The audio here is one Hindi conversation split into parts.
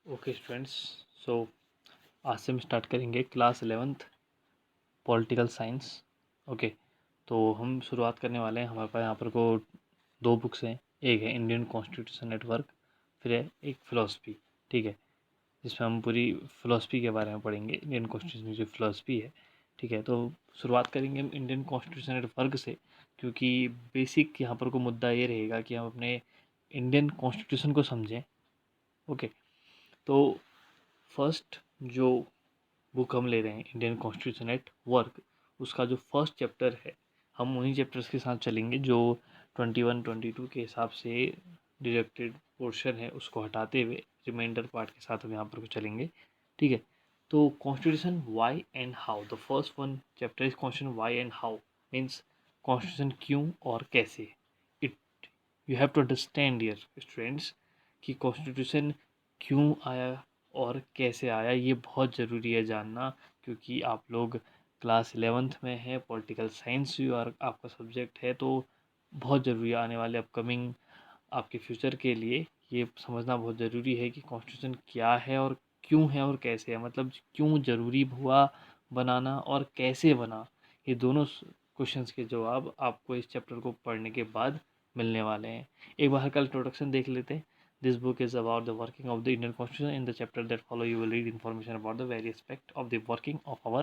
ओके स्टूडेंट्स, सो आज से हम स्टार्ट करेंगे class 11th political science. Okay, तो हम शुरुआत करने वाले हैं। हमारे पास यहाँ पर को दो बुक्स हैं। एक है इंडियन कॉन्स्टिट्यूशन नेटवर्क, फिर है एक फ़िलासफ़ी। ठीक है, जिसमें हम पूरी फ़िलासफ़ी के बारे में पढ़ेंगे, इंडियन कॉन्स्टिट्यूशन की जो फ़िलासफ़ी है। ठीक है, तो शुरुआत करेंगे हम इंडियन कॉन्स्टिट्यूशन नेटवर्क से, क्योंकि बेसिक यहाँ पर को मुद्दा ये रहेगा कि हम अपने इंडियन कॉन्स्टिट्यूशन को समझें। ओके, तो फर्स्ट जो बुक हम ले रहे हैं इंडियन कॉन्स्टिट्यूशन एट वर्क, उसका जो फर्स्ट चैप्टर है, हम उन्हीं चैप्टर्स के साथ चलेंगे जो 21 22 के हिसाब से डिडक्टेड पोर्शन है, उसको हटाते हुए रिमाइंडर पार्ट के साथ हम यहाँ पर चलेंगे। ठीक है, तो constitution why and how, the first one chapter is constitution why and how, means constitution क्यों और कैसे। It you have to understand dear students कि कॉन्स्टिट्यूशन क्यों आया और कैसे आया, ये बहुत ज़रूरी है जानना, क्योंकि आप लोग क्लास 11th में है, पॉलिटिकल साइंस भी और आपका सब्जेक्ट है, तो बहुत ज़रूरी है आने वाले अपकमिंग आपके फ्यूचर के लिए ये समझना बहुत ज़रूरी है कि कॉन्स्टिट्यूशन क्या है और क्यों है और कैसे है, मतलब क्यों ज़रूरी हुआ बनाना और कैसे बना। ये दोनों क्वेश्चंस के जवाब आपको इस चैप्टर को पढ़ने के बाद मिलने वाले हैं। एक बार का इंट्रोडक्शन देख लेते हैं। This book is about the working of the Indian Constitution. In the chapter that follow, you will read information about the various aspects of the working of our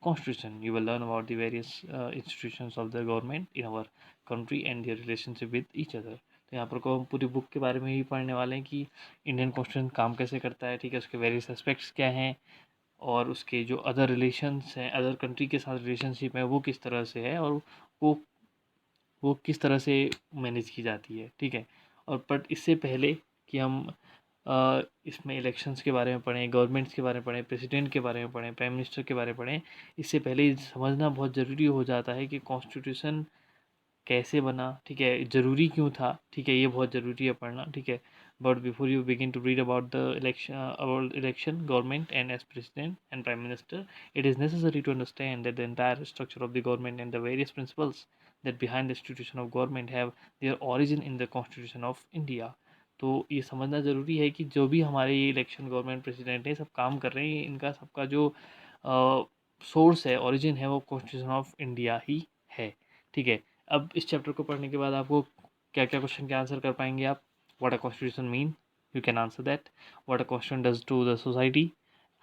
Constitution. You will learn about the various institutions of the government in our country and their relationship with each other. तो यहाँ पर को हम पूरी बुक के बारे में ही पढ़ने वाले हैं कि इंडियन कॉन्स्टिट्यूशन काम कैसे करता है। ठीक है, उसके वेरियस एस्पेक्ट्स क्या हैं और उसके जो अदर रिलेशंस हैं, अदर कंट्री के साथ रिलेशनशिप है, वो किस तरह से है और वो वो किस तरह से मैनेज की जाती है। ठीक है, और बट इससे पहले कि हम इसमें इलेक्शंस के बारे में पढ़ें, गवर्नमेंट्स के बारे में पढ़ें, प्रेसिडेंट के बारे में पढ़ें, प्राइम मिनिस्टर के बारे में पढ़ें, इससे पहले ये समझना बहुत ज़रूरी हो जाता है कि कॉन्स्टिट्यूशन कैसे बना। ठीक है, ज़रूरी क्यों था। ठीक है, ये बहुत ज़रूरी है पढ़ना। ठीक है, but before you begin to read about election government and as president and prime minister, it is necessary to understand that the entire structure of the government and the various principles that behind the institution of government have their origin in the constitution of India. तो ये समझना ज़रूरी है कि जो भी हमारे ये इलेक्शन गवर्नमेंट प्रेसिडेंट है सब काम कर रहे हैं, इनका सबका जो सोर्स है, ओरिजिन है, वो कॉन्स्टिट्यूशन ऑफ इंडिया ही है। ठीक है, अब इस चैप्टर को पढ़ने के बाद आपको क्या क्या क्वेश्चन के आंसर कर पाएंगे आप। What a constitution mean, you can answer that. What a constitution does to the society,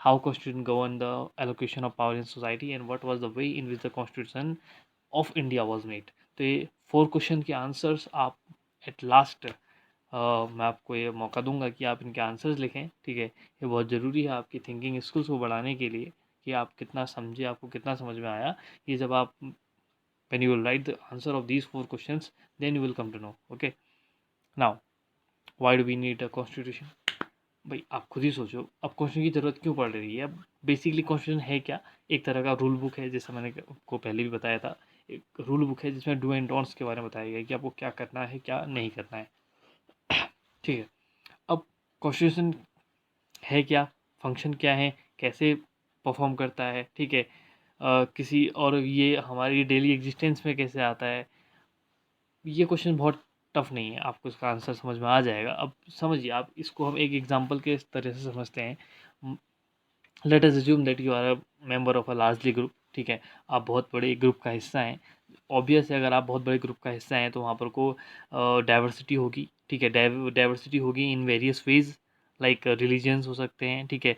how constitution govern the allocation of power in society, and what was the way in which the constitution of India was made। तो ये 4 क्वेश्चन के आंसर्स आप एट लास्ट मैं आपको ये मौका दूंगा कि आप इनके आंसर्स लिखें। ठीक है, ये बहुत ज़रूरी है आपकी थिंकिंग स्किल्स को बढ़ाने के लिए कि आप कितना समझे, आपको कितना समझ में आया। ये जब आप when you will write the answer of these 4 questions, then you will come to know। okay, now why do we need a constitution? भाई आप खुद ही सोचो, अब कॉन्स्टिट्यूशन की ज़रूरत क्यों पड़ रही है। अब बेसिकली कॉन्स्टिट्यूशन है क्या, एक तरह का रूल बुक है, जैसा मैंने आपको पहले भी बताया था। एक रूल बुक है जिसमें डू एंड डोंट्स के बारे में बताया गया है कि आपको क्या करना है, क्या नहीं करना है। ठीक है, अब कॉन्स्टिट्यूशन है क्या, फंक्शन क्या है, कैसे परफॉर्म करता है। ठीक है, किसी और ये हमारी डेली एग्जिस्टेंस में कैसे आता है। ये क्वेश्चन बहुत टफ नहीं है, आपको इसका आंसर समझ में आ जाएगा। अब समझिए, आप इसको हम एक एग्जांपल के तरह से समझते हैं। Let us assume that you are a member of a largely group. ठीक है, आप बहुत बड़े ग्रुप का हिस्सा हैं। ऑब्वियस है, अगर आप बहुत बड़े ग्रुप का हिस्सा हैं तो वहाँ पर को डाइवर्सिटी होगी। ठीक है, डाइवर्सिटी होगी in various ways, like religions हो सकते हैं। ठीक है,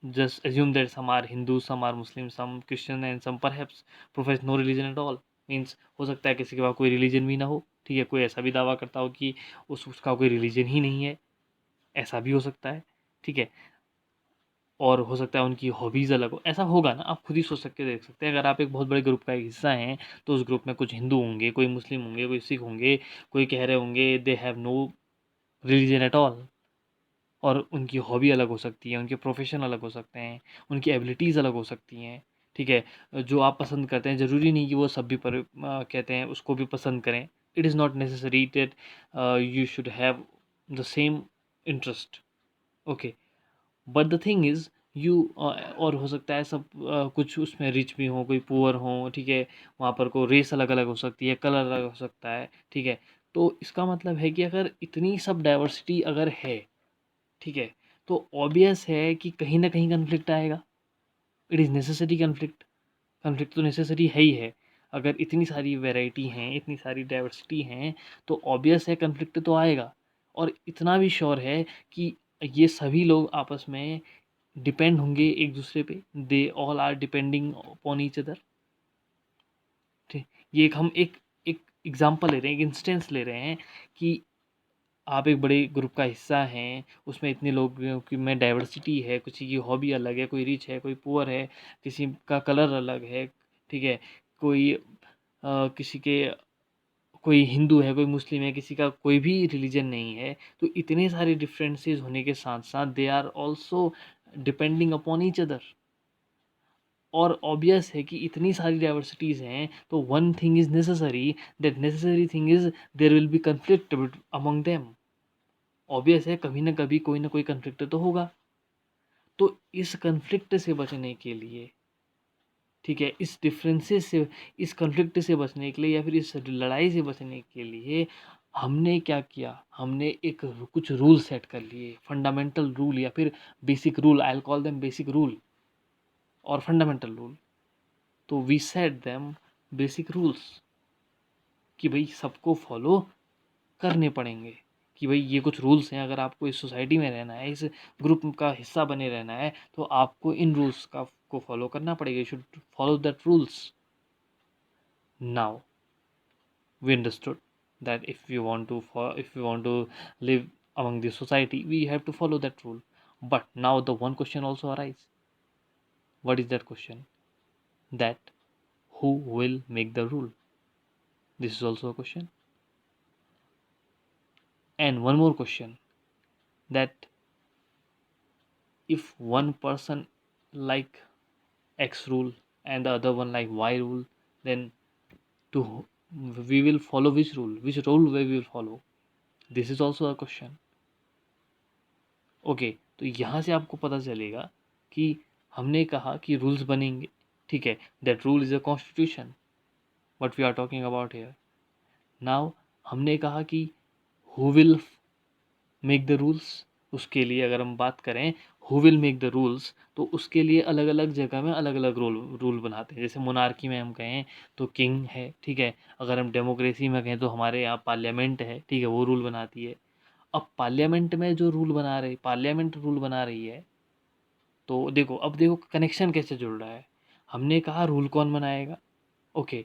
just assume that some are Hindu, some are Muslim, some Christian and some perhaps profess no religion at all. Means हो सकता है किसी के पास कोई रिलीजन भी ना हो। ठीक है, कोई ऐसा भी दावा करता हो कि उसका कोई रिलीजन ही नहीं है, ऐसा भी हो सकता है। ठीक है, और हो सकता है उनकी हॉबीज़ अलग हो, ऐसा होगा ना, आप खुद ही सोच सकते देख सकते हैं। अगर आप एक बहुत बड़े ग्रुप का एक हिस्सा हैं तो उस ग्रुप में कुछ हिंदू होंगे, कोई मुस्लिम होंगे, कोई सिख होंगे, कोई कह रहे होंगे they have no religion at all, और उनकी हॉबी अलग हो सकती है, उनके प्रोफेशन अलग हो सकते हैं, उनकी एबिलिटीज़ अलग हो सकती हैं। ठीक है, जो आप पसंद करते हैं ज़रूरी नहीं कि वो सब भी कहते हैं उसको भी पसंद करें। It is not necessary that you should have the same interest. Okay, but the thing is you और हो सकता है सब कुछ उसमें रिच भी हों, कोई पुअर हों। ठीक है, वहाँ पर को रेस अलग अलग हो सकती है, कलर अलग हो सकता है। ठीक है, तो इसका मतलब है कि अगर इतनी सब डाइवर्सिटी अगर है, ठीक है, तो ऑब्वियस है कि कहीं ना कहीं कन्फ्लिक्ट आएगा। It is necessary conflict. Conflict तो नेसेसरी है ही है। अगर इतनी सारी वैरायटी हैं, इतनी सारी डाइवर्सिटी हैं, तो ऑब्वियस है कन्फ्लिक्ट तो आएगा। और इतना भी श्योर है कि ये सभी लोग आपस में डिपेंड होंगे एक दूसरे पे। They all are depending upon each other. ठीक, ये एक हम एक एग्जांपल ले रहे हैं, एक इंस्टेंस ले रहे हैं कि आप एक बड़े ग्रुप का हिस्सा हैं, उसमें इतने लोगों की में डाइवर्सिटी है, किसी की हॉबी अलग है, कोई रिच है, कोई पुअर है, किसी का कलर अलग है, ठीक है, कोई किसी के कोई हिंदू है, कोई मुस्लिम है, किसी का कोई भी रिलीजन नहीं है। तो इतने सारे डिफरेंसेस होने के साथ साथ they are also depending upon each other. और ऑब्वियस है कि इतनी सारी डाइवर्सिटीज़ हैं, तो one thing is necessary, that necessary thing is there will be conflict among them. Obvious है कभी ना कभी कोई ना कोई कन्फ्लिक्ट तो होगा। तो इस कन्फ्लिक्ट से बचने के लिए, ठीक है, इस डिफरेंसेस से, इस कन्फ्लिक्ट से बचने के लिए या फिर इस लड़ाई से बचने के लिए हमने क्या किया, हमने एक कुछ रूल सेट कर लिए, फंडामेंटल रूल या फिर basic rule, I will call them basic rule और फंडामेंटल रूल। तो we set them basic rules कि भाई सबको फॉलो करने पड़ेंगे। कि भाई ये कुछ रूल्स हैं, अगर आपको इस सोसाइटी में रहना है, इस ग्रुप का हिस्सा बने रहना है, तो आपको इन रूल्स का को फॉलो करना पड़ेगा। You should follow that rules. Now we understood that if we want to live among the society, we have to follow that rule. But now the one question also arises. What is that question? That who will make the rule? This is also a question. And one more question, that if one person like X rule and the other one like Y rule, then to we will follow which rule? Which rule we will follow? This is also a question. Okay, तो यहाँ से आपको पता चलेगा कि हमने कहा कि रूल्स बनेंगे, ठीक है, that rule is a constitution, what we are talking about here. Now हमने कहा कि who will make the rules. उसके लिए अगर हम बात करें who will make the rules, तो उसके लिए अलग अलग जगह में अलग अलग रूल बनाते हैं। जैसे मोनार्की में हम कहें तो किंग है, ठीक है। अगर हम डेमोक्रेसी में कहें तो हमारे यहाँ पार्लियामेंट है, ठीक है, वो रूल बनाती है। अब पार्लियामेंट में जो रूल बना रही, पार्लियामेंट रूल बना रही है, तो देखो, अब देखो कनेक्शन कैसे जुड़ रहा है। हमने कहा रूल कौन बनाएगा, ओके,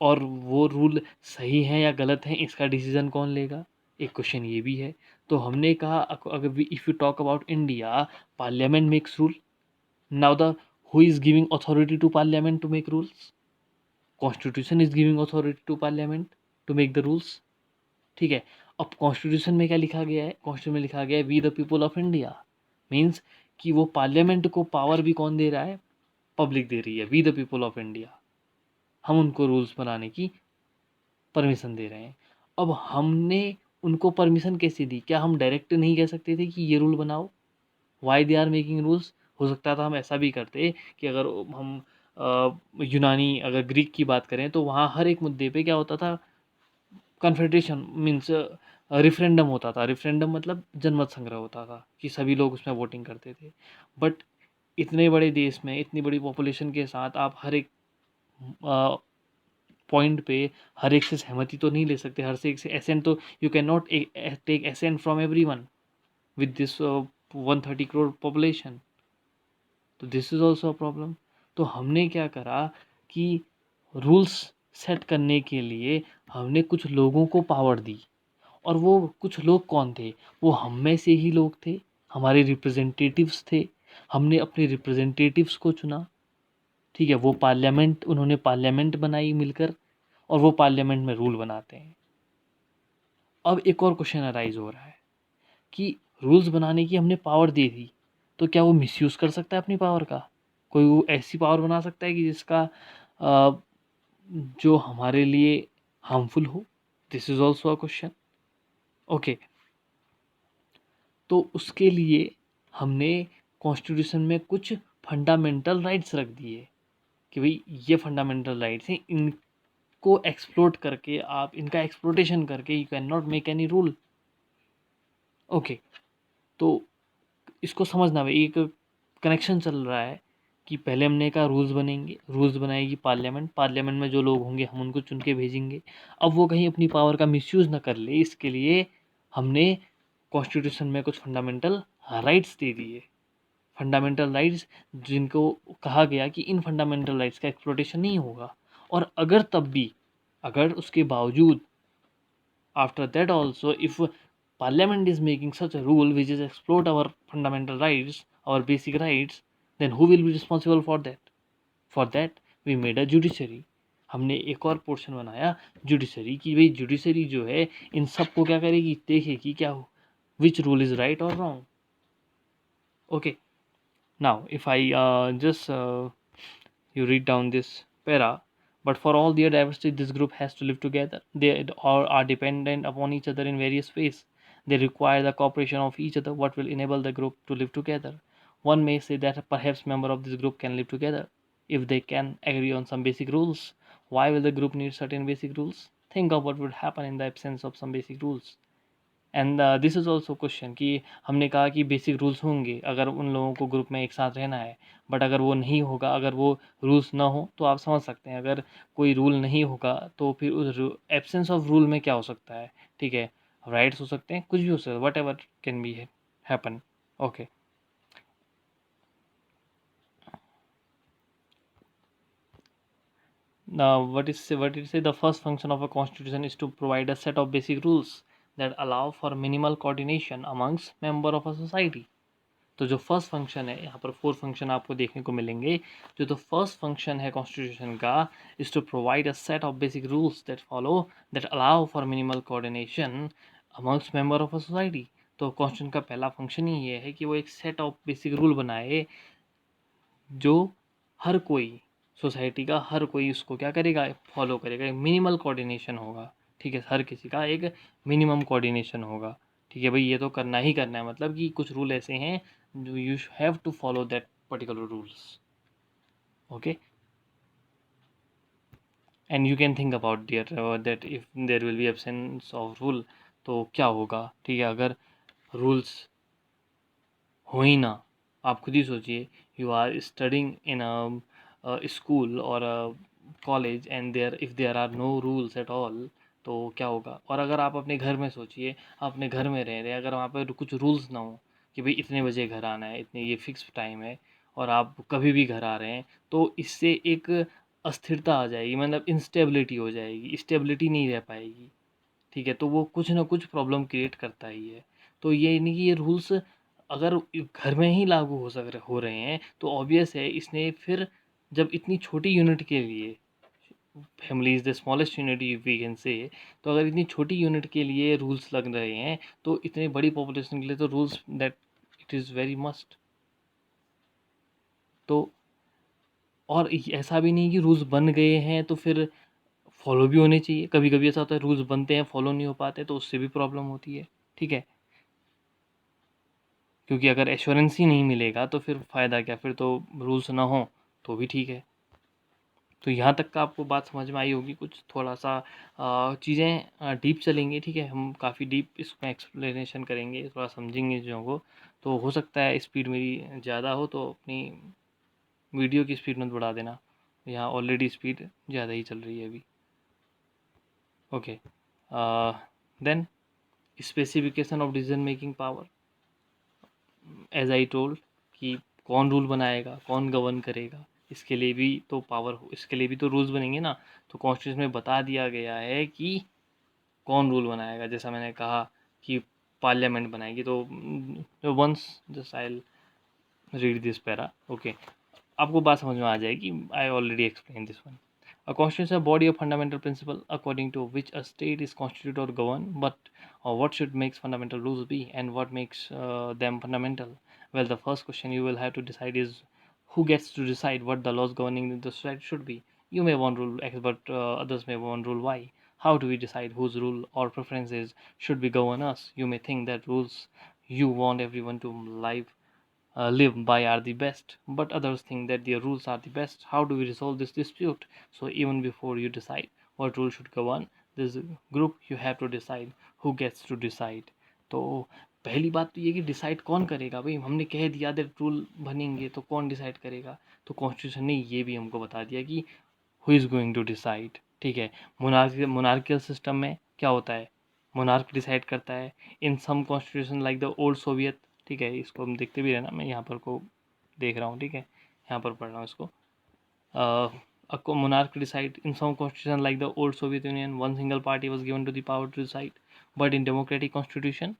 और वो रूल सही है या गलत है इसका डिसीजन कौन लेगा, एक क्वेश्चन ये भी है। तो हमने कहा अगर if you talk about India, parliament makes rule. Now the who is giving authority to parliament to make rules? Constitution is giving authority to parliament to make the rules, ठीक है। अब कॉन्स्टिट्यूशन में क्या लिखा गया है? कॉन्स्टिट्यूशन में लिखा गया है we the people of India. Means कि वो पार्लियामेंट को पावर भी कौन दे रहा है? पब्लिक दे रही है, we the people of India. हम उनको रूल्स बनाने की परमिशन दे रहे हैं। अब हमने उनको परमिशन कैसे दी? क्या हम डायरेक्ट नहीं कह सकते थे कि ये रूल बनाओ? Why they are making rules? हो सकता था हम ऐसा भी करते कि अगर हम यूनानी, अगर ग्रीक की बात करें, तो वहाँ हर एक मुद्दे पे क्या होता था? कन्फेडरेशन मीन्स रिफरेंडम होता था। रिफरेंडम मतलब जनमत संग्रह होता था कि सभी लोग उसमें वोटिंग करते थे। बट इतने बड़े देश में इतनी बड़ी पॉपुलेशन के साथ आप हर एक पॉइंट पे हर एक से सहमति तो नहीं ले सकते, हर से एक से एसेंट तो you can not take assent from everyone with this 130 crore population. तो this is also a problem. तो हमने क्या करा कि रूल्स सेट करने के लिए हमने कुछ लोगों को पावर दी। और वो कुछ लोग कौन थे? वो हम में से ही लोग थे, हमारे रिप्रेजेंटेटिव्स थे। हमने अपने रिप्रेजेंटेटिव्स को चुना, ठीक है, वो पार्लियामेंट, उन्होंने पार्लियामेंट बनाई मिलकर, और वो पार्लियामेंट में रूल बनाते हैं। अब एक और क्वेश्चन अराइज हो रहा है कि रूल्स बनाने की हमने पावर दे दी, तो क्या वो मिसयूज़ कर सकता है अपनी पावर का? कोई वो ऐसी पावर बना सकता है कि जिसका जो हमारे लिए हार्मफुल हो? This is also a question. Okay, तो उसके लिए हमने कॉन्स्टिट्यूशन में कुछ फंडामेंटल राइट्स रख दिए कि भाई ये फंडामेंटल राइट्स हैं, इनको एक्सप्लोट करके, आप इनका एक्सप्लोटेशन करके you can not make any rule. Okay, तो इसको समझना भाई, एक कनेक्शन चल रहा है कि पहले हमने कहा रूल्स बनेंगे, रूल्स बनाएगी पार्लियामेंट, पार्लियामेंट में जो लोग होंगे हम उनको चुन के भेजेंगे। अब वो कहीं अपनी पावर का मिसयूज़ ना कर ले, इसके लिए हमने कॉन्स्टिट्यूशन में कुछ फंडामेंटल राइट्स दे दिए। फंडामेंटल राइट्स जिनको कहा गया कि इन फंडामेंटल राइट्स का एक्सप्लोटेशन नहीं होगा। और अगर तब भी, अगर उसके बावजूद, after that also, if parliament is making such a rule which is exploit our fundamental rights, our basic rights, then who will be responsible for that? For that we made a judiciary। हमने एक और पोर्शन बनाया जुडिशरी की, भाई जुडिशरी जो है इन सब को क्या करेगी, देखेगी क्या हो, विच रूल इज राइट और wrong. Okay, now if I just you read down this para, but for all their diversity this group has to live together. They all are dependent upon each other in various ways. They require the cooperation of each other, what will enable the group to live together. One may say that perhaps member of this group can live together if they can agree on some basic rules. Why will the group need certain basic rules? Think of what would happen in the absence of some basic rules. And this is also question कि हमने कहा कि बेसिक रूल्स होंगे अगर उन लोगों को ग्रुप में एक साथ रहना है, बट अगर वो नहीं होगा, अगर वो रूल्स ना हो तो आप समझ सकते हैं, अगर कोई रूल नहीं होगा तो फिर उस एब्सेंस ऑफ रूल में क्या हो सकता है, ठीक है, राइट्स हो सकते हैं, कुछ भी हो सकता है, what ever can be happen. Okay, now what it say, the first function of a constitution is to provide a set of basic rules that allow for minimal coordination amongst member of a society। तो जो फर्स्ट फंक्शन है, यहाँ पर 4 फंक्शन आपको देखने को मिलेंगे। जो तो फर्स्ट फंक्शन है कॉन्स्टिट्यूशन का is to provide a set of basic rules that follow that allow for minimal coordination amongst member of a society. तो कॉन्स्टिट्यूशन का पहला फंक्शन ही ये है कि वो एक सेट ऑफ बेसिक रूल बनाए जो हर कोई, सोसाइटी का हर कोई उसको क्या करेगा, फॉलो करेगा, मिनिमल कोऑर्डिनेशन होगा, ठीक है, हर किसी का एक मिनिमम कोऑर्डिनेशन होगा, ठीक है भाई, ये तो करना ही करना है, मतलब कि कुछ रूल ऐसे हैं जो you have to follow that particular rules. Okay, and you can think about there that if there will be absence of rule तो क्या होगा, ठीक है, अगर रूल्स हो ही ना, आप खुद ही सोचिए, you are studying in a school और college and there if there are no rules at all तो क्या होगा। और अगर आप अपने घर में सोचिए, आप अपने घर में रह रहे हैं, अगर वहाँ पर कुछ रूल्स ना हो कि भाई इतने बजे घर आना है, इतने ये फिक्स टाइम है, और आप कभी भी घर आ रहे हैं, तो इससे एक अस्थिरता आ जाएगी, मतलब इंस्टेबिलिटी हो जाएगी, स्टेबिलिटी नहीं रह पाएगी, ठीक है, तो वो कुछ ना कुछ प्रॉब्लम क्रिएट करता ही है। तो ये नहीं कि ये रूल्स अगर घर में ही लागू हो रहे हैं तो ऑब्वियस है इसने फिर, जब इतनी छोटी यूनिट के लिए, family is the smallest unit we can say, तो अगर इतनी छोटी यूनिट के लिए रूल्स लग रहे हैं तो इतनी बड़ी पॉपुलेशन के लिए तो rules that it is very must. तो और ऐसा भी नहीं कि रूल्स बन गए हैं तो फिर फॉलो भी होने चाहिए, कभी कभी ऐसा होता है रूल्स बनते हैं फॉलो नहीं हो पाते तो उससे भी प्रॉब्लम होती है, ठीक है, क्योंकि अगर एश्योरेंस ही नहीं मिलेगा तो फिर फ़ायदा क्या, फिर तो रूल्स ना हो तो भी ठीक है। तो यहाँ तक का आपको बात समझ में आई होगी, कुछ थोड़ा सा चीज़ें डीप चलेंगी, ठीक है, हम काफ़ी डीप इसमें एक्सप्लेनेशन करेंगे, थोड़ा समझेंगे चीज़ों को। तो हो सकता है स्पीड मेरी ज़्यादा हो तो अपनी वीडियो की स्पीड मत बढ़ा देना, यहाँ ऑलरेडी स्पीड ज़्यादा ही चल रही है अभी। Okay, then specification of decision making power, as I told कि कौन रूल बनाएगा, कौन गवर्न करेगा, इसके लिए भी तो पावर, इसके लिए भी तो रूल्स बनेंगे ना। तो कॉन्स्टिट्यूशन में बता दिया गया है कि कौन रूल बनाएगा, जैसा मैंने कहा कि पार्लियामेंट बनाएगी। तो once just I read this para, okay, आपको बात समझ में आ जाएगी, I already explain this one. A constitution is a body of fundamental principle according to which a state is constituted or governed. But what should makes fundamental rules be, and what makes them fundamental? Well, the first question you will have to decide is who gets to decide what the laws governing the society should be. You may want rule X, but others may want rule Y. How do we decide whose rule or preferences should be govern us? You may think that rules you want everyone to live by are the best, but others think that their rules are the best. How do we resolve this dispute? So, even before you decide what rule should govern this group, you have to decide who gets to decide. तो पहली बात तो ये कि डिसाइड कौन करेगा भाई, हमने कह दिया दैट रूल बनेंगे तो कौन डिसाइड करेगा, तो कॉन्स्टिट्यूशन ने ये भी हमको बता दिया कि who is going to decide, ठीक है। मोनार्कियल सिस्टम में क्या होता है, मोनार्क डिसाइड करता है। In some constitution like the old Soviet, ठीक है, इसको हम देखते भी रहना, मैं यहाँ पर को देख रहा हूँ, ठीक है, यहाँ पर पढ़ रहा हूँ इसको। A monarch decide. In some constitution like the old Soviet Union, one single party was given to the power to decide. But in democratic constitution,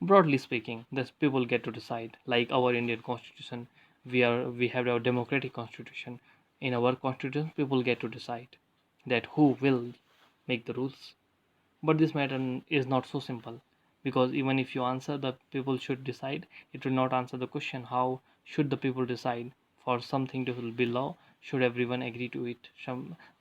broadly speaking, the people get to decide. Like our Indian constitution, we have our democratic constitution. In our constitution, people get to decide that who will make the rules. But this matter is not so simple, because even if you answer the people should decide, it will not answer the question how should the people decide. For something to be law, should everyone agree to it?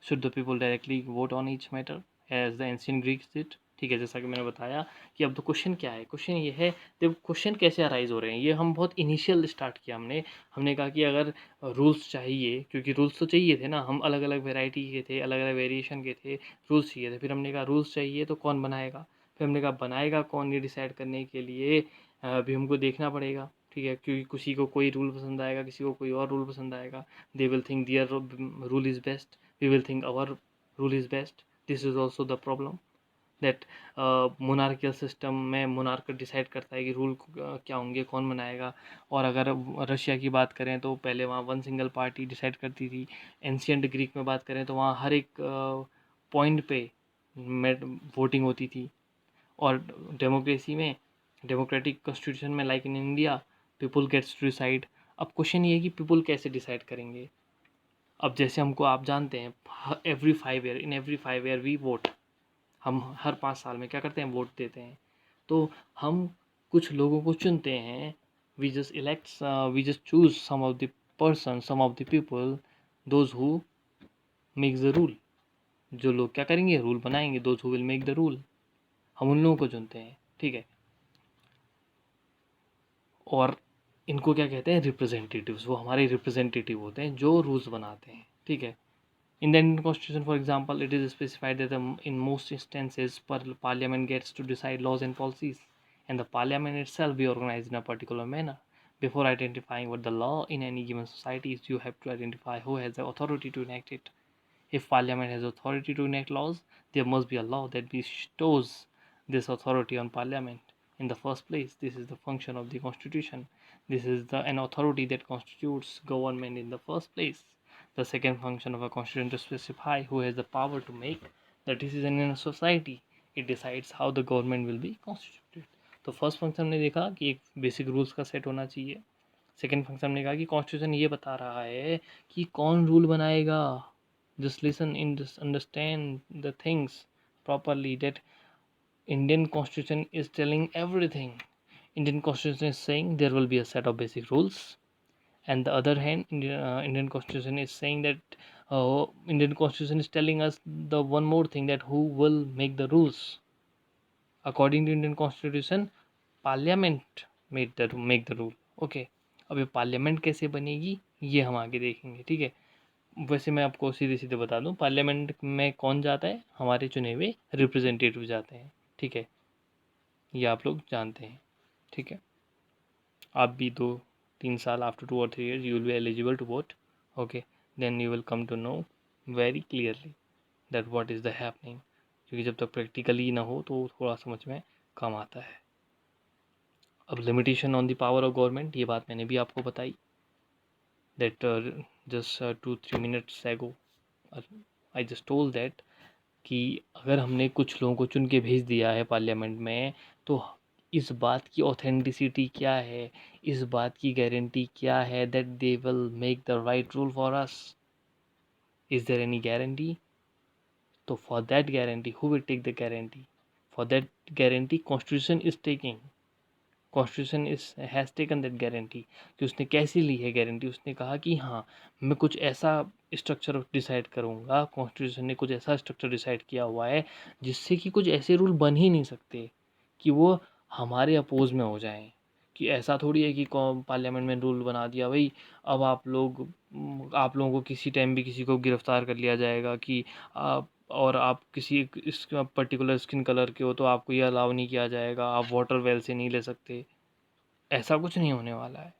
Should the people directly vote on each matter as the ancient Greeks did? ठीक है, जैसा कि मैंने बताया कि अब तो क्वेश्चन क्या है, क्वेश्चन ये है, देखो क्वेश्चन कैसे अराइज हो रहे हैं, ये हम बहुत इनिशियल स्टार्ट किया हमने कहा कि अगर रूल्स चाहिए, क्योंकि रूल्स तो चाहिए थे ना, हम अलग अलग वेराइटी के थे, अलग अलग वेरिएशन के थे, रूल्स चाहिए थे। फिर हमने कहा रूल्स चाहिए तो कौन बनाएगा, फिर हमने कहा बनाएगा कौन, ये डिसाइड करने के लिए अभी हमको देखना पड़ेगा, ठीक है, क्योंकि किसी को कोई रूल पसंद आएगा, किसी को कोई और रूल पसंद आएगा। They will think their rule is best, we will think our rule is best. This is also the problem that monarchial system में मोनार्क डिसाइड करता है कि रूल क्या होंगे, कौन बनाएगा। और अगर रशिया की बात करें तो पहले वहाँ वन सिंगल पार्टी डिसाइड करती थी। एंशियंट ग्रीक में बात करें तो वहाँ हर एक पॉइंट पे वोटिंग होती थी। और डेमोक्रेसी में, डेमोक्रेटिक कॉन्स्टिट्यूशन में like in India, people gets to decide. अब क्वेश्चन ये है कि पीपल कैसे डिसाइड करेंगे। अब जैसे हमको आप जानते हैं एवरी 5 ईयर वी वोट, हम हर 5 साल में क्या करते हैं, वोट देते हैं। तो हम कुछ लोगों को चुनते हैं, we just choose some of the person, some of the people, those who makes the rule. जो लोग क्या करेंगे, रूल बनाएंगे, those who will make the rule, हम उन लोगों को चुनते हैं, ठीक है। और इनको क्या कहते हैं, रिप्रेजेंटेटिव्स, वो हमारे रिप्रेजेंटेटिव होते हैं जो रूल्स बनाते हैं, ठीक है। In the Indian Constitution, for example, it is specified that in most instances, Parliament gets to decide laws and policies, and the Parliament itself be organized in a particular manner. Before identifying what the law in any given society is, you have to identify who has the authority to enact it. If Parliament has authority to enact laws, there must be a law that bestows this authority on Parliament. In the first place, this is the function of the Constitution. This is an authority that constitutes government in the first place. The second function of a constitution to specify who has the power to make the decision in a society. It decides how the government will be constituted. तो फर्स्ट फंक्शन हमने देखा कि एक बेसिक रूल्स का सेट होना चाहिए। सेकेंड फंक्शन हमने कहा कि कॉन्स्टिट्यूशन ये बता रहा है कि कौन रूल बनाएगा। Just listen in this, understand the things properly, that Indian Constitution is telling everything. Indian Constitution is saying there will be a set of basic rules, and the other hand, Indian Constitution is saying that Indian Constitution is telling us the one more thing, that who will make the rules. According to Indian Constitution, Parliament make the rule. Okay, अब ये पार्लियामेंट कैसे बनेगी ये हम आगे देखेंगे, ठीक है। वैसे मैं आपको सीधे सीधे बता दूं, पार्लियामेंट में कौन जाता है, हमारे चुने हुए रिप्रेजेंटेटिव जाते हैं, ठीक है, ये आप लोग जानते हैं, ठीक है। आप भी 2-3 साल, after 2 or 3 years you will be eligible to vote, okay, then you will come to know very clearly that what is the happening, क्योंकि जब तक प्रैक्टिकली ना हो तो थोड़ा समझ में कम आता है। अब limitation on the power of government, ये बात मैंने भी आपको बताई, that just 2-3 minutes ago I just told that कि अगर हमने कुछ लोगों को चुन के भेज दिया है पार्लियामेंट में, तो इस बात की ऑथेंटिसिटी क्या है, इस बात की गारंटी क्या है that they will make the right rule for us. Is there any guarantee? तो for that guarantee who will take the guarantee? For that guarantee constitution is taking, constitution is has taken that guarantee. कि उसने कैसी ली है गारंटी, उसने कहा कि हाँ मैं कुछ ऐसा स्ट्रक्चर डिसाइड करूँगा, कॉन्स्टिट्यूशन ने कुछ ऐसा स्ट्रक्चर डिसाइड किया हुआ है जिससे कि कुछ ऐसे रूल बन ही नहीं सकते कि वो हमारे अपोज में हो जाएं। कि ऐसा थोड़ी है कि पार्लियामेंट में रूल बना दिया भाई, अब आप लोगों को किसी टाइम भी किसी को गिरफ्तार कर लिया जाएगा कि और आप किसी इस पर्टिकुलर स्किन कलर के हो तो आपको ये अलाउ नहीं किया जाएगा, आप वाटर वेल से नहीं ले सकते, ऐसा कुछ नहीं होने वाला है,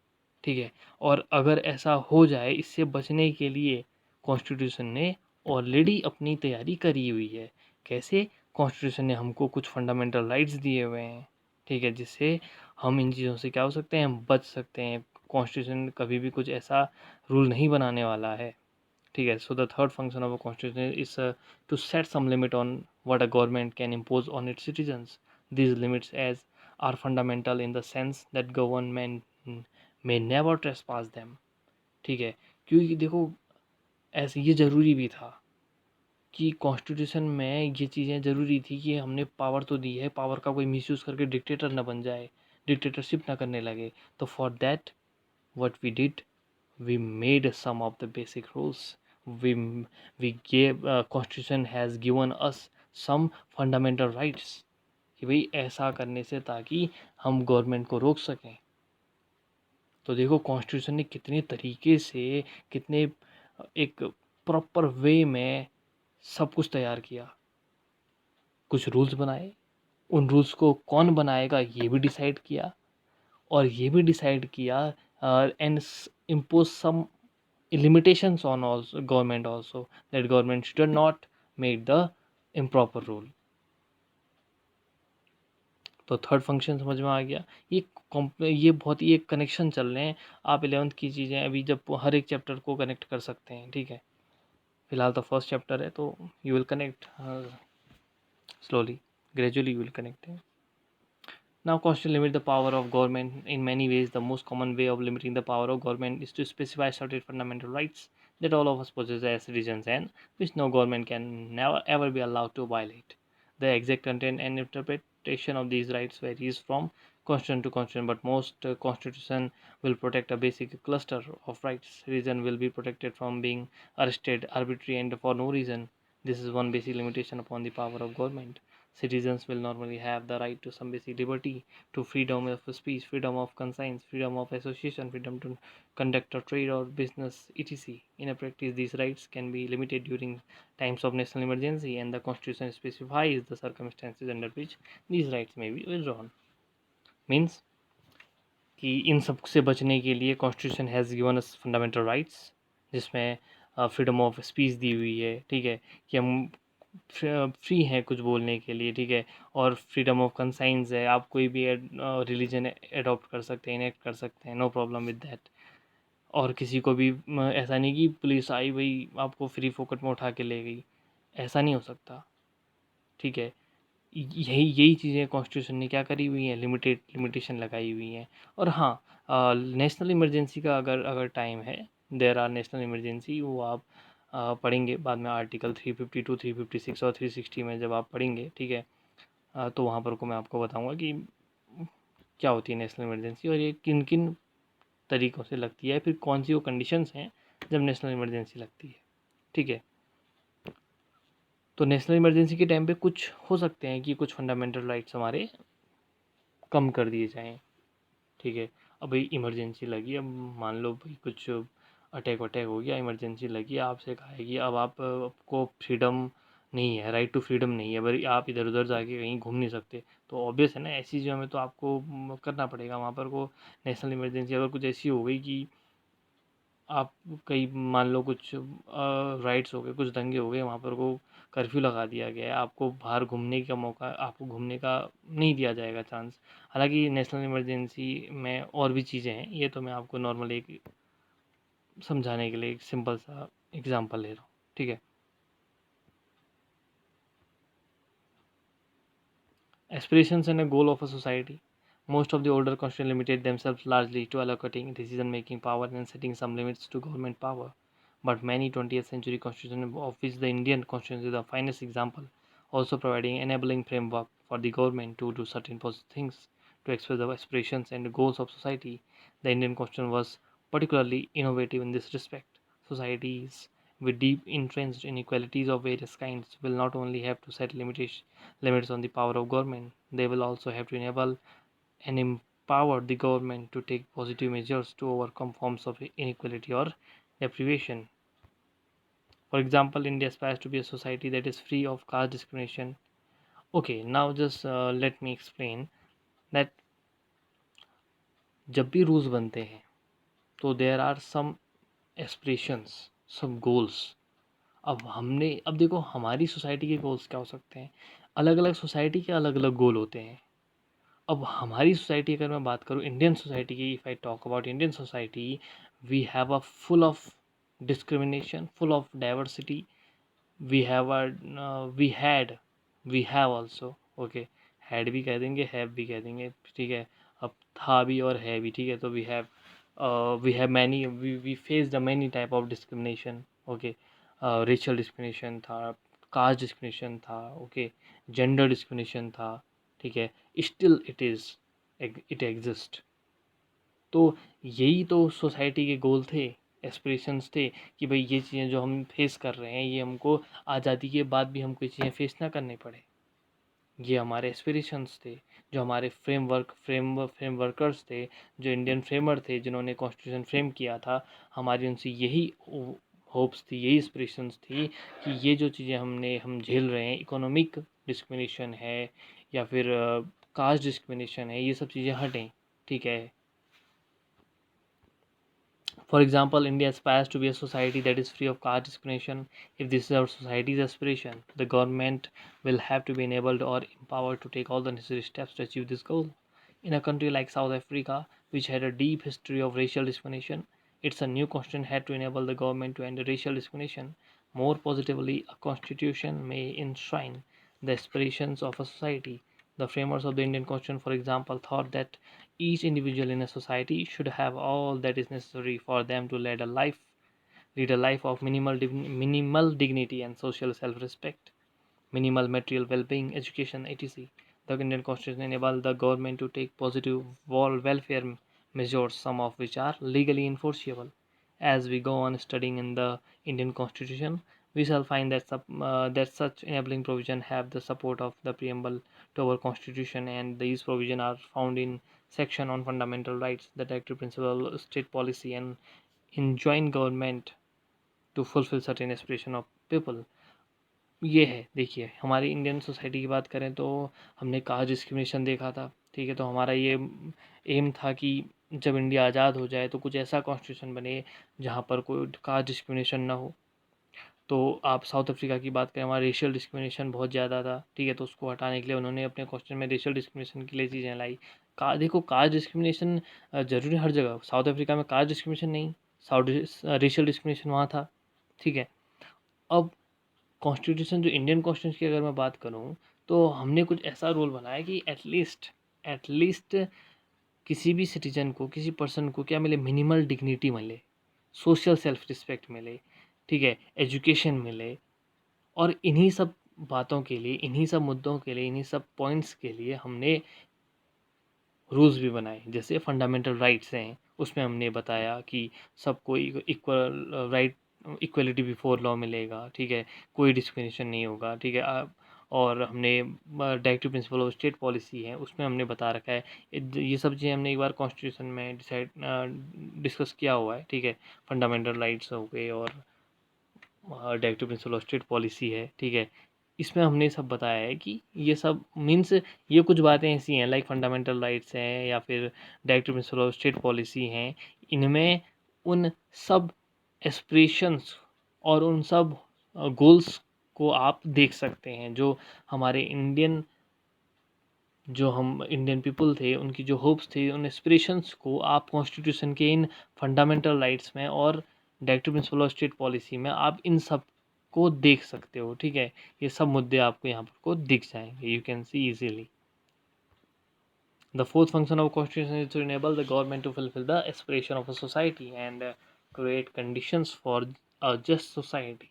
ठीक है। और अगर ऐसा हो जाए, इससे बचने के लिए कॉन्स्टिट्यूशन ने ऑलरेडी अपनी तैयारी करी हुई है। कैसे? कॉन्स्टिट्यूशन ने हमको कुछ फंडामेंटल राइट्स दिए हुए हैं, ठीक है, जिससे हम इन चीज़ों से क्या हो सकते हैं, हम बच सकते हैं। कॉन्स्टिट्यूशन कभी भी कुछ ऐसा रूल नहीं बनाने वाला है, ठीक है। So the third function of a constitution is to set some limit on what a government can impose on its citizens. These limits as are fundamental in the sense that government may never trespass them, ठीक है। क्योंकि देखो, ऐसे ये ज़रूरी भी था कि कॉन्स्टिट्यूशन में ये चीज़ें ज़रूरी थी कि हमने पावर तो दी है, पावर का कोई मिसयूज़ करके डिक्टेटर ना बन जाए, डिक्टेटरशिप ना करने लगे। तो for that what we did, we made some of the basic rules. we we gave constitution has given us some fundamental rights कि भाई ऐसा करने से ताकि हम गवर्नमेंट को रोक सकें। तो देखो कॉन्स्टिट्यूशन ने कितने तरीके से, कितने एक प्रॉपर वे में सब कुछ तैयार किया, कुछ रूल्स बनाए, उन रूल्स को कौन बनाएगा ये भी डिसाइड किया, और ये भी डिसाइड किया and impose some limitations on also government also, that government should not make the improper rule। तो थर्ड फंक्शन समझ में आ गया। ये बहुत ही एक कनेक्शन चल रहे हैं। आप 11th की चीज़ें अभी जब हर एक चैप्टर को कनेक्ट कर सकते हैं, ठीक है। फिलहाल तो फर्स्ट चैप्टर है, तो you will connect slowly, gradually you will connect it। Now, constitution limit the power of government in many ways. The most common way of limiting the power of government is to specify certain fundamental rights that all of us possess as citizens and which no government can never ever be allowed to violate. The exact content and interpretation of these rights varies from constitution to constitution, but most constitution will protect a basic cluster of rights. Citizen will be protected from being arrested arbitrarily and for no reason. This is one basic limitation upon the power of government. Citizens will normally have the right to some basic liberty, to freedom of speech, freedom of conscience, freedom of association, freedom to conduct a trade or business, etc. In a practice, these rights can be limited during times of national emergency, and the Constitution specifies the circumstances under which these rights may be withdrawn। Means कि इन सब से बचने के लिए constitution has given us fundamental rights, जिसमें फ्रीडम ऑफ स्पीच दी हुई है, ठीक है, कि हम फ्री हैं कुछ बोलने के लिए, ठीक है। और फ्रीडम ऑफ कंसाइंस है, आप कोई भी रिलीजन एडॉप्ट कर सकते हैं, इनेक्ट कर सकते हैं, नो प्रॉब्लम विद दैट। और किसी को भी ऐसा नहीं कि पुलिस आई भाई आपको फ्री फोकट में उठा के ले गई, ऐसा नहीं हो सकता, ठीक है। यही यही चीज़ें कॉन्स्टिट्यूशन ने क्या करी हुई हैं, लिमिटेशन लगाई हुई हैं। और हाँ, नेशनल इमरजेंसी का अगर अगर टाइम है, देयर आर नेशनल इमरजेंसी, वो आप पढ़ेंगे बाद में आर्टिकल 352, 356 और 360 में जब आप पढ़ेंगे, ठीक है। तो वहाँ पर को मैं आपको बताऊँगा कि क्या होती है नेशनल इमरजेंसी और ये किन किन तरीक़ों से लगती है, फिर कौन सी वो कंडीशंस हैं जब नेशनल इमरजेंसी लगती है, ठीक है। तो नेशनल इमरजेंसी के टाइम पे कुछ हो सकते हैं कि कुछ फंडामेंटल राइट्स हमारे कम कर दिए जाएँ, ठीक है। अब भाई इमरजेंसी लगी, अब मान लो भाई कुछ अटैक वटैक हो गया, इमरजेंसी लगी, आपसे कहा है कि अब आपको फ्रीडम नहीं है, राइट टू फ्रीडम नहीं है, भाई आप इधर उधर जाके कहीं घूम नहीं सकते, तो ऑब्वियस है ना, ऐसी चीज़ों में तो आपको करना पड़ेगा वहाँ पर को नेशनल इमरजेंसी। अगर कुछ ऐसी हो गई कि आप कहीं मान लो कुछ राइट्स हो गए, कुछ दंगे हो गए, वहाँ पर को कर्फ्यू लगा दिया गया है, आपको बाहर घूमने का मौका, आपको घूमने का नहीं दिया जाएगा चांस। हालांकि नेशनल इमरजेंसी में और भी चीज़ें हैं, ये तो मैं आपको नॉर्मल एक समझाने के लिए एक सिंपल सा एग्जांपल ले रहा हूँ, ठीक है। Aspirations and a goal of a society. Most of the older constitutions limited themselves largely to allocating decision-making power and setting some limits to government power. But many 20th century constitutions, of which the Indian constitution is the finest example, also providing enabling framework for the government to do certain positive things to express the aspirations and goals of society. The Indian constitution was particularly innovative in this respect. Societies with deep entrenched inequalities of various kinds will not only have to set limits on the power of government, they will also have to enable and empower the government to take positive measures to overcome forms of inequality or deprivation. For example, India aspires to be a society that is free of caste discrimination. Okay, now just let me explain that जब भी रूल्स बनते हैं तो there are some aspirations, some goals. अब देखो हमारी सोसाइटी के गोल्स क्या हो सकते हैं, अलग अलग सोसाइटी के अलग अलग गोल होते हैं। अब हमारी सोसाइटी अगर मैं बात करूँ इंडियन सोसाइटी की, if I talk about Indian society, we have a full of discrimination, full of diversity. We have we had we have also, okay, had भी कह देंगे, हैव भी कह देंगे, ठीक है। अब था भी और है भी, ठीक है। तो we have many, we face the many type of discrimination, okay. Racial discrimination था, कास्ट डिस्क्रिमिनेशन था, ओके, जेंडर डिस्क्रिमिनेशन था, ठीक है। Still it exist. तो यही तो सोसाइटी के गोल थे, एस्पिरेशंस थे, कि भाई ये चीज़ें जो हम फेस कर रहे हैं ये हमको आज़ादी के बाद भी हमको ये चीज़ें फेस ना करनी पड़े। ये हमारे एस्पिरेशंस थे, जो हमारे फ्रेमवर्कर्स थे, जो इंडियन फ्रेमर थे जिन्होंने कॉन्स्टिट्यूशन फ्रेम किया था, हमारी उनसे यही होप्स थी, यही एस्पिरेशंस थी कि ये जो चीज़ें हम झेल रहे हैं, इकोनॉमिक डिस्क्रिमिनेशन है या फिर कास्ट डिस्क्रिमिनेशन है, ये सब चीज़ें हटें, ठीक है। For example, India aspires to be a society that is free of caste discrimination. If this is our society's aspiration, the government will have to be enabled or empowered to take all the necessary steps to achieve this goal. In a country like South Africa, which had a deep history of racial discrimination, it's a new constitution had to enable the government to end racial discrimination. More positively, a constitution may enshrine the aspirations of a society. The framers of the Indian Constitution, for example, thought that each individual in a society should have all that is necessary for them to lead a life of minimal dignity and social self-respect, minimal material well-being, education, etc. The Indian Constitution enables the government to take positive welfare measures, some of which are legally enforceable. As we go on studying in the Indian Constitution, we shall find that such enabling provision have the support of the preamble to our Constitution, and these provisions are found in section on fundamental rights, the directive principle, state policy, and enjoin government to fulfill certain aspiration of people. ये है, देखिए हमारी इंडियन सोसाइटी की बात करें तो हमने कास्ट डिस्क्रिमिनेशन देखा था, ठीक है। तो हमारा ये एम था कि जब इंडिया आज़ाद हो जाए तो कुछ ऐसा कॉन्स्टिट्यूशन बने जहाँ पर कोई कास्ट डिस्क्रिमिनेशन ना हो। तो आप साउथ अफ्रीका की बात करें, वहाँ रेशियल डिस्क्रिमिनेशन बहुत ज़्यादा था, ठीक है। तो उसको हटाने के लिए उन्होंने अपने कॉन्स्टिट्यूशन में रेशियल डिस्क्रिमिनेशन के लिए चीज़ें लाई। का देखो कास्ट डिस्क्रिमिनेशन ज़रूरी हर जगह, साउथ अफ्रीका में कास्ट डिस्क्रिमिनेशन नहीं, साउथ रेशियल डिस्क्रिमिनेशन वहाँ था, ठीक है। अब कॉन्स्टिट्यूशन, जो इंडियन कॉन्स्टिट्यूशन की अगर मैं बात करूँ, तो हमने कुछ ऐसा रूल बनाया कि एटलीस्ट किसी भी सिटीजन को, किसी पर्सन को क्या मिले, मिनिमल डिग्निटी मिले, सोशल सेल्फ रिस्पेक्ट मिले, ठीक है, एजुकेशन मिले। और इन्हीं सब बातों के लिए, इन्हीं सब मुद्दों के लिए, इन्हीं सब पॉइंट्स के लिए हमने रूल्स भी बनाए। जैसे फंडामेंटल राइट्स हैं, उसमें हमने बताया कि सबको equal right, equality before law मिलेगा, ठीक है, कोई डिस्क्रिमिनेशन नहीं होगा, ठीक है। और हमने directive principle of state policy है, उसमें हमने बता रखा है। ये सब चीज़ें हमने एक बार कॉन्स्टिट्यूशन में डिस्कस किया हुआ है, ठीक है। फंडामेंटल राइट्स हो गए और directive principle of state policy है, ठीक है। इसमें हमने सब बताया है कि ये सब मीन्स, ये कुछ बातें ऐसी हैं लाइक फंडामेंटल राइट्स हैं या फिर directive principle of state policy हैं, इनमें उन सब एस्पिरेशंस और उन सब गोल्स को आप देख सकते हैं, जो हम इंडियन पीपल थे उनकी जो होप्स थे, उन एस्पिरेशंस को आप कॉन्स्टिट्यूशन के इन फंडामेंटल राइट्स में और directive principle of state policy में आप इन सब को देख सकते हो, ठीक है। ये सब मुद्दे आपको यहाँ पर को दिख जाएंगे, you can see easily. The fourth function of constitution is to enable the government to fulfill the aspiration of a society and create conditions for a just society.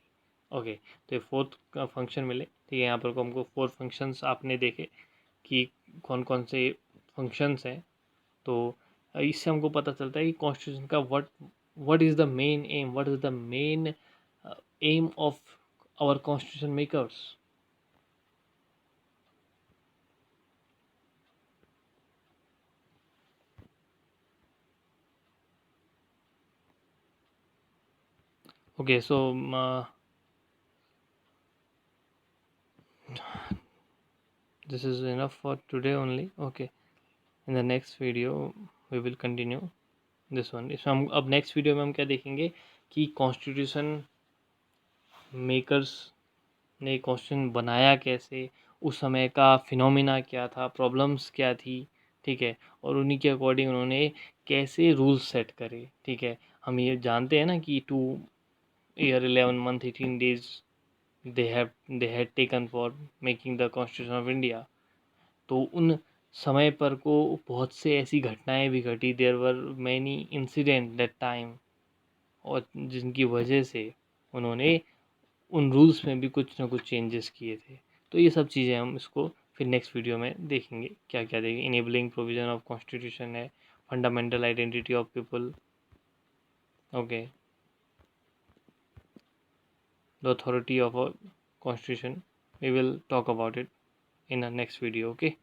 Okay, तो ये फोर्थ फंक्शन मिले, ठीक है। यहाँ पर को हमको फोर फंक्शंस आपने देखे कि कौन कौन से फंक्शंस हैं। तो इससे हमको पता चलता है कि कॉन्स्टिट्यूशन का what is the main aim, what is the main aim of our constitution makers. Okay, so this is enough for today only. Okay, in the next video we will continue this one. इसमें हम अब नेक्स्ट वीडियो में हम क्या देखेंगे कि कॉन्स्टिट्यूशन मेकर्स ने कॉन्स्टिट्यूशन बनाया कैसे, उस समय का फिनोमिना क्या था, प्रॉब्लम्स क्या थी, ठीक है, और उन्हीं के अकॉर्डिंग उन्होंने कैसे रूल्स सेट करे, ठीक है। हम ये जानते हैं ना कि 2 year 11 month 18 days they had taken for making the constitution of India। तो उन समय पर को बहुत से ऐसी घटनाएं भी घटी, there were many incident that time, और जिनकी वजह से उन्होंने उन रूल्स में भी कुछ ना कुछ चेंजेस किए थे। तो ये सब चीज़ें हम इसको फिर नेक्स्ट वीडियो में देखेंगे, क्या क्या देखेंगे। इनेबलिंग प्रोविजन ऑफ कॉन्स्टिट्यूशन है, fundamental identity of people, okay, the authority of a constitution, we will talk about it in the next video. Okay.